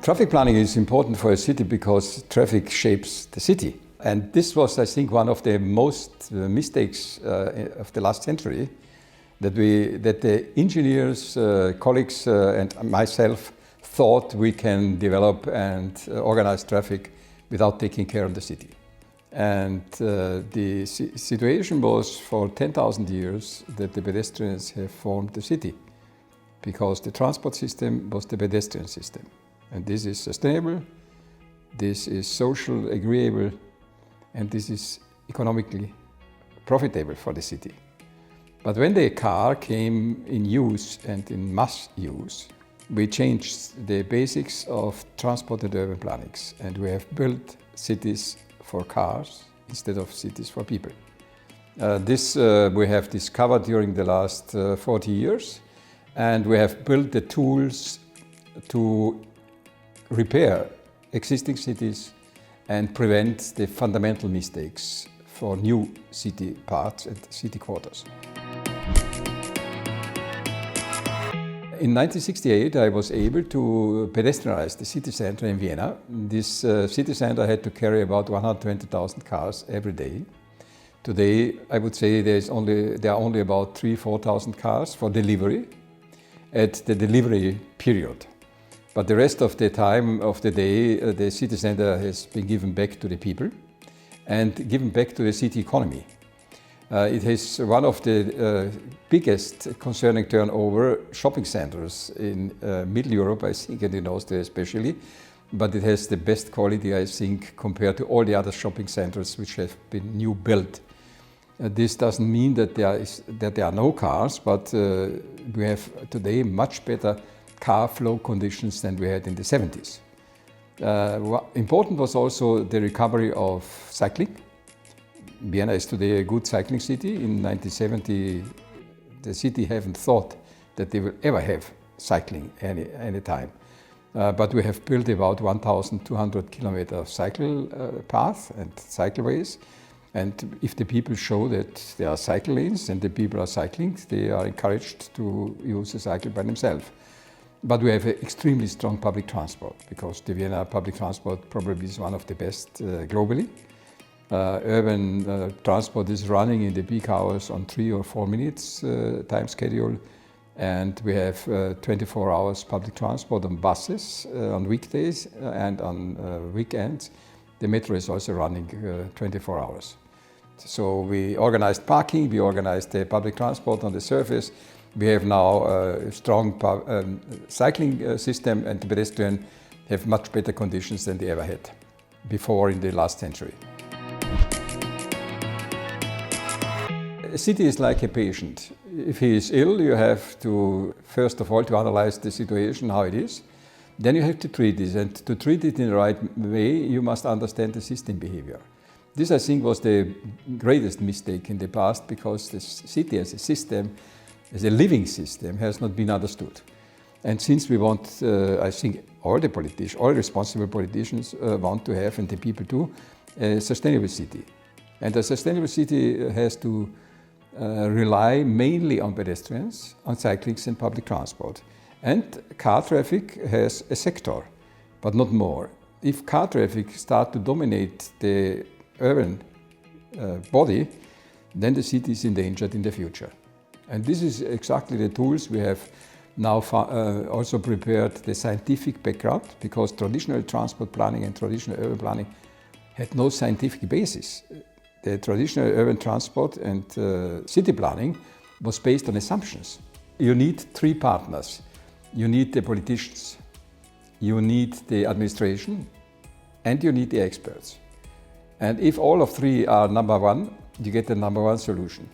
Traffic planning is important for a city because traffic shapes the city. And this was, I think, one of the most mistakes of the last century, that the engineers, colleagues and myself thought we can develop and organize traffic without taking care of the city. And the situation was for 10,000 years that the pedestrians have formed the city, because the transport system was the pedestrian system. And this is sustainable, this is social agreeable, and this is economically profitable for the city. But when the car came in use and in mass use, we changed the basics of transport and urban planning, and we have built cities for cars instead of cities for people. This we have discovered during the last 40 years, and we have built the tools to repair existing cities and prevent the fundamental mistakes for new city parts and city quarters. In 1968, I was able to pedestrianize the city center in Vienna. This city center had to carry about 120,000 cars every day. Today, I would say there are only about 3,000–4,000 cars for delivery at the delivery period. But the rest of the time of the day, the city center has been given back to the people and given back to the city economy. It has one of the biggest concerning turnover shopping centers in Middle Europe, I think, and in Austria especially. But it has the best quality, I think, compared to all the other shopping centers which have been new built. This doesn't mean that there are no cars, but we have today much better car flow conditions than we had in the 70s. Important was also the recovery of cycling. Vienna is today a good cycling city. In 1970, the city haven't thought that they will ever have cycling any time. But we have built about 1,200 kilometers cycle path and cycleways. And if the people show that there are cycle lanes and the people are cycling, they are encouraged to use the cycle by themselves. But we have an extremely strong public transport, because the Vienna public transport probably is one of the best globally. Urban transport is running in the peak hours on 3 or 4 minutes time schedule, and we have 24 hours public transport on buses on weekdays and on weekends. The metro is also running 24 hours. So we organized parking, we organized the public transport on the surface. We have now a strong cycling system, and the pedestrians have much better conditions than they ever had before in the last century. A city is like a patient. If he is ill, you have to, first of all, to analyze the situation, how it is. Then you have to treat it, and to treat it in the right way, you must understand the system behavior. This, I think, was the greatest mistake in the past, because the city as a system, as a living system, has not been understood. And since we want, I think all responsible politicians want to have, and the people too, a sustainable city. And a sustainable city has to rely mainly on pedestrians, on cyclists and public transport. And car traffic has a sector, but not more. If car traffic starts to dominate the urban body, then the city is endangered in the future. And this is exactly the tools we have now also prepared the scientific background, because traditional transport planning and traditional urban planning had no scientific basis. The traditional urban transport and city planning was based on assumptions. You need 3 partners. You need the politicians, you need the administration, and you need the experts. And if all of 3 are number one, you get the number one solution.